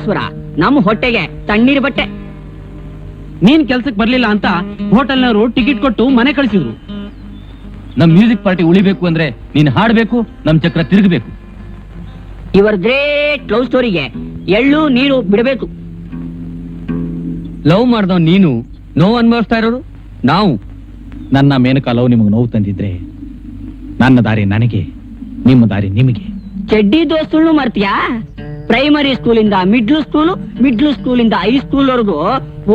ಅದಕ್ಕೋಸ್ಕರ ನಮ್ ಹೊಟ್ಟೆಗೆ ತಣ್ಣೀರ್ ಬಟ್ಟೆ. ನೀನ್ ಕೆಲ್ಸಕ್ಕೆ ಬರ್ಲಿಲ್ಲ ಅಂತ ಹೋಟೆಲ್ನವರು ಟಿಕೆಟ್ ಕೊಟ್ಟು ಮನೆ ಕಳಿಸಿದ್ರು. ನಮ್ ಮ್ಯೂಸಿಕ್ ಪಾರ್ಟಿ ಉಳಿಬೇಕು ಅಂದ್ರೆ ನೀನ್ ಹಾಡ್ಬೇಕು, ನಮ್ ಚಕ್ರ ತಿರುಗಬೇಕು. ಇವರ್ ಗ್ರೇಟ್ ಲವ್ ಸ್ಟೋರಿಗೆ ಎಳ್ಳು ನೀರು ಬಿಡಬೇಕು. ಲವ್ ಮಾಡ್ದವ್ ನೀನು, ನೋವು ಅನುಭವಿಸ್ತಾ ಇರೋರು ನಾವು. ನನ್ನ ಮೇನಕಾ ಲವ್ ನಿಮಗೆ ನೋವು ತಂದಿದ್ರೆ ನನ್ನ ದಾರಿ ನನಗೆ, ನಿಮ್ಮ ದಾರಿ ನಿಮಗೆ. ಚೆಡ್ಡಿ ದೋಸ್ತುಳ್ನು ಮರ್ತೀಯಾ? ಪ್ರೈಮರಿ ಸ್ಕೂಲಿಂದ ಮಿಡ್ಲ್ ಸ್ಕೂಲಿಂದ ಹೈಸ್ಕೂಲ್ ವರೆಗೂ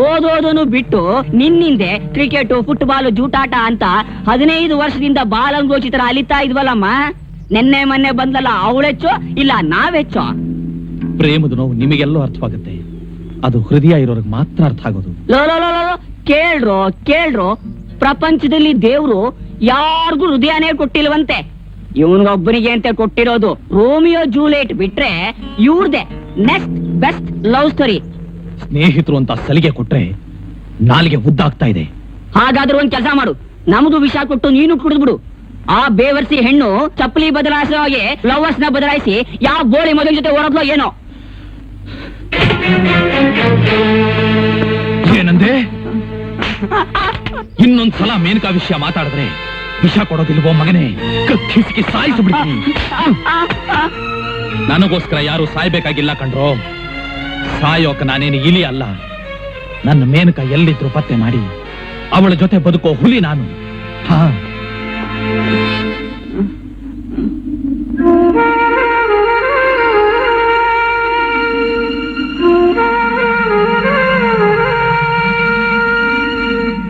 ಓದೋದನ್ನು ಬಿಟ್ಟು ನಿನ್ನಿಂದೆ ಕ್ರಿಕೆಟ್, ಫುಟ್ಬಾಲ್, ಜೂಟಾಟ ಅಂತ 15 ವರ್ಷದಿಂದ ಬಾಲಂಗೋಚಿತರ ಅಲಿತಾ ಇದ್ವಲ್ಲಮ್ಮ. ನೆನ್ನೆ ಮೊನ್ನೆ ಬಂದಲ್ಲ, ಅವಳೆಚ್ಚೋ ಇಲ್ಲ ನಾವೆಚ್ಚೋ? ಪ್ರೇಮದ ನೋವು ನಿಮಗೆಲ್ಲೋ ಅರ್ಥವಾಗುತ್ತೆ, ಅದು ಹೃದಯ ಇರೋರಿಗೆ ಮಾತ್ರ ಅರ್ಥ ಆಗೋದು. ಲೋ ಕೇಳ್ರೋ, ಪ್ರಪಂಚದಲ್ಲಿ ದೇವ್ರು ಯಾರಿಗೂ ಹೃದಯನೇ ಕೊಟ್ಟಿಲ್ವಂತೆ. ಇವನಿಗೊಬ್ಬನಿಗೆ ಅಂತ ಕೊಟ್ಟಿರೋದು. ರೋಮಿಯೋ ಜೂಲಿಯಟ್ ಬಿಟ್ರೆ ಇವ್ರದೆ ನೆಕ್ಸ್ಟ್ ಬೆಸ್ಟ್ ಲವ್ ಸ್ಟೋರಿ. ಸ್ನೇಹಿತರು ಅಂತ ಸಲಿಗೆ ಕೊಟ್ರೆ ನಾಲಿಗೆ ಉದ್ದಾಗ್ತಾ ಇದೆ. ಹಾಗಾದ್ರೂ ಒಂದ್ ಕೆಲಸ ಮಾಡು, ನಮಗೂ ವಿಷ ಕೊಟ್ಟು ನೀನು ಕುಡಿದ್ಬಿಡು. ಆ ಬೇವರ್ಸಿ ಹೆಣ್ಣು ಚಪ್ಪಲಿ ಬದಲಾಯಿಸೋ ಹಾಗೆ ಲವರ್ಸ್ ನ ಬದಲಾಯಿಸಿ ಯಾವ ಬೋಳಿ ಮದುವೆ ಜೊತೆ ಓಡೋದ್ಲೋ ಏನೋ. ಏನಂದೆ? ಇನ್ನೊಂದ್ಸಲ ಮೇನಕಾ ವಿಷಯ ಮಾತಾಡಿದ್ರೆ ವಿಷ ಕೊಡೋದಿಲ್ವೋ ಮಗನೇ, ಕತ್ತಿಸಿಗೆ ಸಾಯಿಸ್ಬಿಡ್ತೀನಿ. ನನಗೋಸ್ಕರ ಯಾರು ಸಾಯ್ಬೇಕಾಗಿಲ್ಲ ಕಣ್ರೋ. ಸಾಯೋಕ ನಾನೇನು ಇಲಿ ಅಲ್ಲ. ನನ್ನ ಮೇನಕಾ ಎಲ್ಲಿದ್ರು ಪತ್ತೆ ಮಾಡಿ ಅವಳ ಜೊತೆ ಬದುಕೋ ಹುಲಿ ನಾನು. ಹಾ,